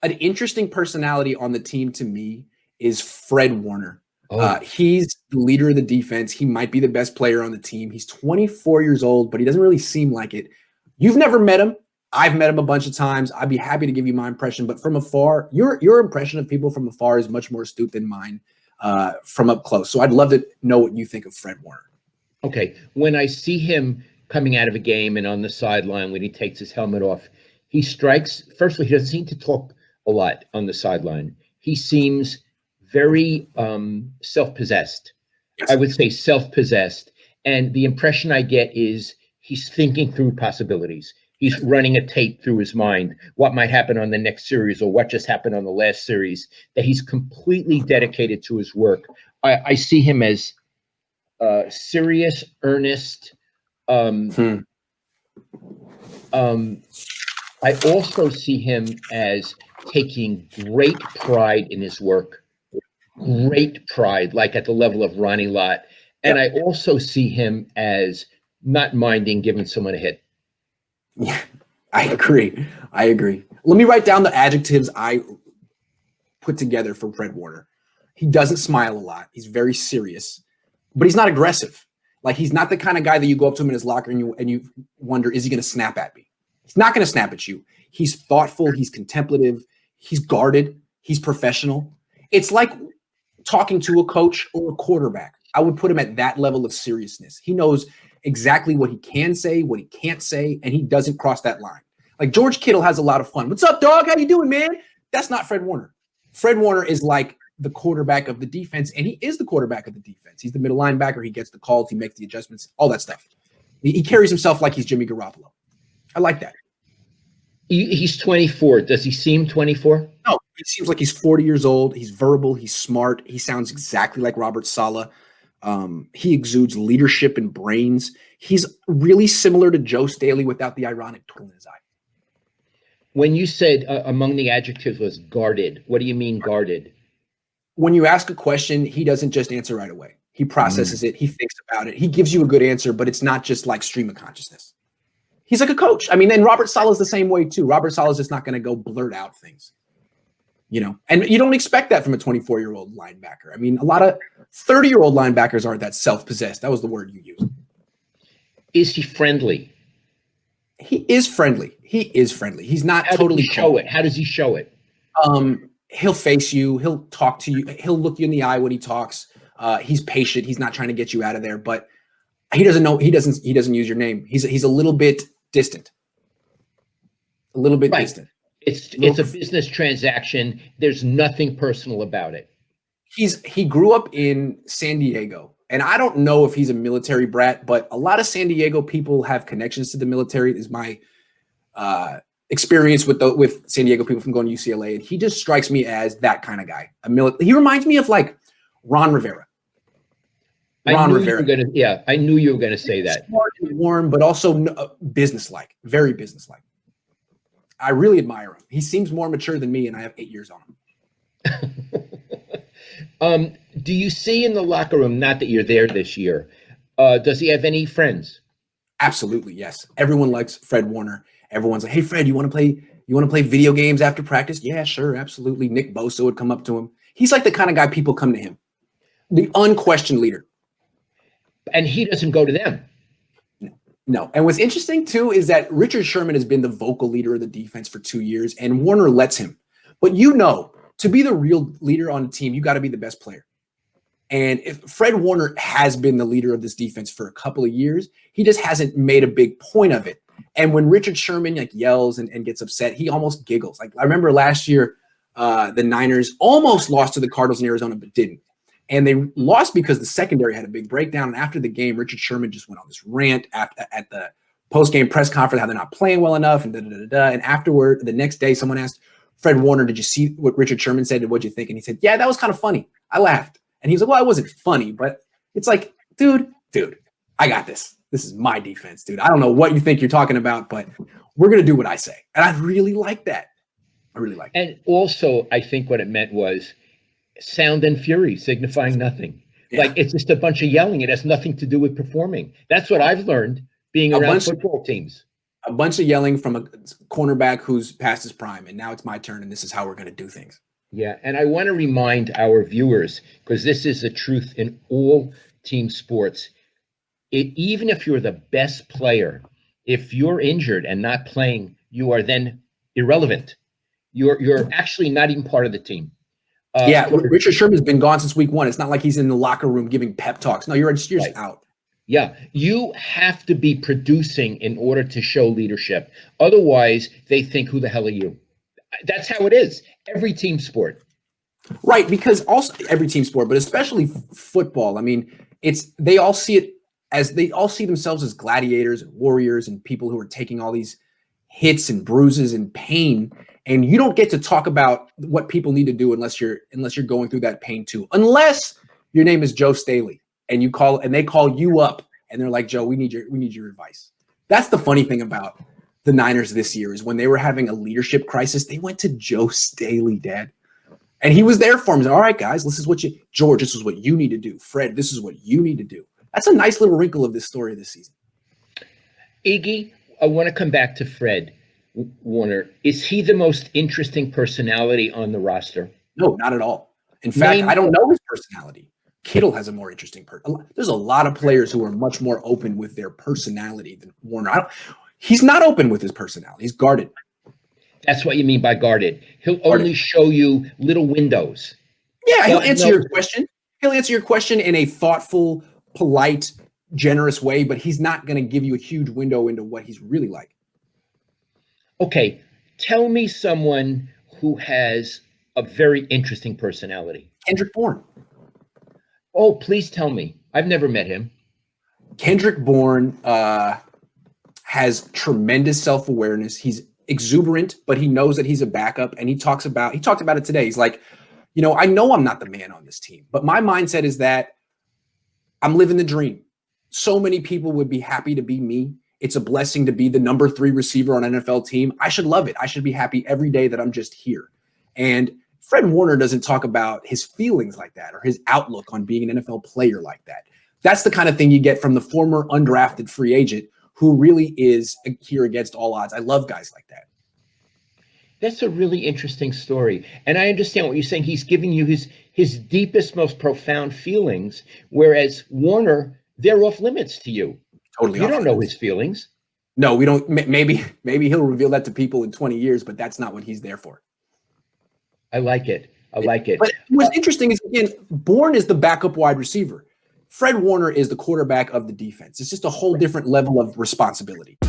An interesting personality on the team to me is Fred Warner. Oh, He's the leader of the defense. He might be the best player on the team. He's 24 years old, but he doesn't really seem like it. You've never met him. I've met him a bunch of times. I'd be happy to give you my impression, but from afar, your impression of people from afar is much more astute than mine from up close. So I'd love to know what you think of Fred Warner. okay. When I see him coming out of a game and on the sideline when he takes his helmet off, he strikes. Firstly, he doesn't seem to talk a lot on the sideline. He seems very self-possessed. Yes. I would say self-possessed. And the impression I get is he's thinking through possibilities. He's running a tape through his mind, what might happen on the next series or what just happened on the last series, that he's completely dedicated to his work. I see him as serious, earnest. I also see him as taking great pride in his work, great pride, like at the level of Ronnie Lott. And I also see him as not minding giving someone a hit. Yeah, I agree. Let me write down the adjectives I put together for Fred Warner. He doesn't smile a lot. He's very serious, but he's not aggressive. Like, he's not the kind of guy that you go up to him in his locker and you wonder, is he going to snap at me? He's not going to snap at you. He's thoughtful. He's contemplative. He's guarded. He's professional. It's like talking to a coach or a quarterback. I would put him at that level of seriousness. He knows exactly what he can say, what he can't say, and he doesn't cross that line. Like, George Kittle has a lot of fun. What's up, dog? How you doing, man? That's not Fred Warner. Fred Warner is like the quarterback of the defense, and he is the quarterback of the defense. He's the middle linebacker. He gets the calls. He makes the adjustments, all that stuff. He carries himself like he's Jimmy Garoppolo. I like that. He's 24. Does he seem 24? No, he seems like he's 40 years old. He's verbal. He's smart. He sounds exactly like Robert Saleh. He exudes leadership and brains. He's really similar to Joe Staley without the ironic twinkle in his eye. When you said among the adjectives was guarded, what do you mean guarded? When you ask a question, he doesn't just answer right away. He processes it. He thinks about it. He gives you a good answer, but it's not just like stream of consciousness. He's like a coach. I mean, and Robert Saleh is the same way too. Robert Saleh is just not going to go blurt out things, and you don't expect that from a 24-year-old linebacker. I mean, a lot of 30-year-old linebackers aren't that self-possessed. That was the word you used. Is he friendly? He is friendly. He's not totally show it. How does he show it? He'll face you. He'll talk to you. He'll look you in the eye when he talks. He's patient. He's not trying to get you out of there, but he doesn't know. He doesn't use your name. He's a little bit distant. A little bit distant. It's a business transaction. There's nothing personal about it. He grew up in San Diego, and I don't know if he's a military brat, but a lot of San Diego people have connections to the military. Is my experience with San Diego people from going to UCLA, and he just strikes me as that kind of guy. He reminds me of like Ron Rivera. I knew you were gonna say that. Smart and warm, but also businesslike, very businesslike. I really admire him. He seems more mature than me, and I have 8 years on him. Do you see in the locker room, not that you're there this year, does he have any friends? Absolutely, yes. Everyone likes Fred Warner. Everyone's like, "Hey, Fred, you want to play video games after practice?" Yeah, sure, absolutely. Nick Bosa would come up to him. He's like the kind of guy people come to him. The unquestioned leader. And he doesn't go to them. No. And what's interesting, too, is that Richard Sherman has been the vocal leader of the defense for 2 years, and Warner lets him. But to be the real leader on the team, you got to be the best player. And if Fred Warner has been the leader of this defense for a couple of years, he just hasn't made a big point of it. And when Richard Sherman yells and gets upset, he almost giggles. Like, I remember last year, the Niners almost lost to the Cardinals in Arizona, but didn't. And they lost because the secondary had a big breakdown. And after the game, Richard Sherman just went on this rant at the post-game press conference, how they're not playing well enough, and da-da-da-da. And afterward, the next day, someone asked Fred Warner, "Did you see what Richard Sherman said, and what'd you think?" And he said, "Yeah, that was kind of funny. I laughed." And he was like, "Well, it wasn't funny, but it's like, dude, I got this. This is my defense, dude. I don't know what you think you're talking about, but we're going to do what I say." And I really like that. And also, I think what it meant was sound and fury signifying nothing. Yeah. Like, it's just a bunch of yelling. It has nothing to do with performing. That's what I've learned being around football teams. A bunch of yelling from a cornerback who's past his prime, and now it's my turn, and this is how we're going to do things. Yeah, and I want to remind our viewers, because this is the truth in all team sports. Even if you're the best player, if you're injured and not playing, you are then irrelevant. You're actually not even part of the team. Yeah, Richard Sherman's been gone since week 1. It's not like he's in the locker room giving pep talks. No, you're just Right. out. Yeah, you have to be producing in order to show leadership. Otherwise, they think, who the hell are you? That's how it is. Every team sport. Right, because also every team sport, but especially football. I mean, they all see themselves as gladiators and warriors and people who are taking all these hits and bruises and pain. And you don't get to talk about what people need to do unless you're going through that pain too. Unless your name is Joe Staley and they call you up and they're like, Joe, we need your advice. That's the funny thing about the Niners this year is when they were having a leadership crisis, they went to Joe Staley, Dad. And he was there for him. He's like, all right, guys, George, this is what you need to do. Fred, this is what you need to do. That's a nice little wrinkle of this story this season. Iggy, I want to come back to Fred Warner. Is he the most interesting personality on the roster? No, not at all. In fact, I don't know his personality. Kittle has a more interesting There's a lot of players who are much more open with their personality than Warner. He's not open with his personality. He's guarded. That's what you mean by guarded. He'll only show you little windows. Yeah, he'll answer your question. He'll answer your question in a thoughtful, polite, generous way, but he's not going to give you a huge window into what he's really like. Okay, tell me someone who has a very interesting personality. Kendrick Bourne. Oh, please tell me. I've never met him. Kendrick Bourne has tremendous self-awareness. He's exuberant, but he knows that he's a backup, and he talked about it today. He's like, I know I'm not the man on this team, but my mindset is that I'm living the dream. So many people would be happy to be me. It's a blessing to be the number 3 receiver on an NFL team. I should love it. I should be happy every day that I'm just here. And Fred Warner doesn't talk about his feelings like that or his outlook on being an NFL player like that. That's the kind of thing you get from the former undrafted free agent who really is here against all odds. I love guys like that. That's a really interesting story. And I understand what you're saying. He's giving you his deepest, most profound feelings, whereas Warner, they're off limits to you. Totally. You don't know his feelings. No, we don't. Maybe he'll reveal that to people in 20 years, but that's not what he's there for. I like it. But what's interesting is, again, Bourne is the backup wide receiver. Fred Warner is the quarterback of the defense. It's just a whole different level of responsibility.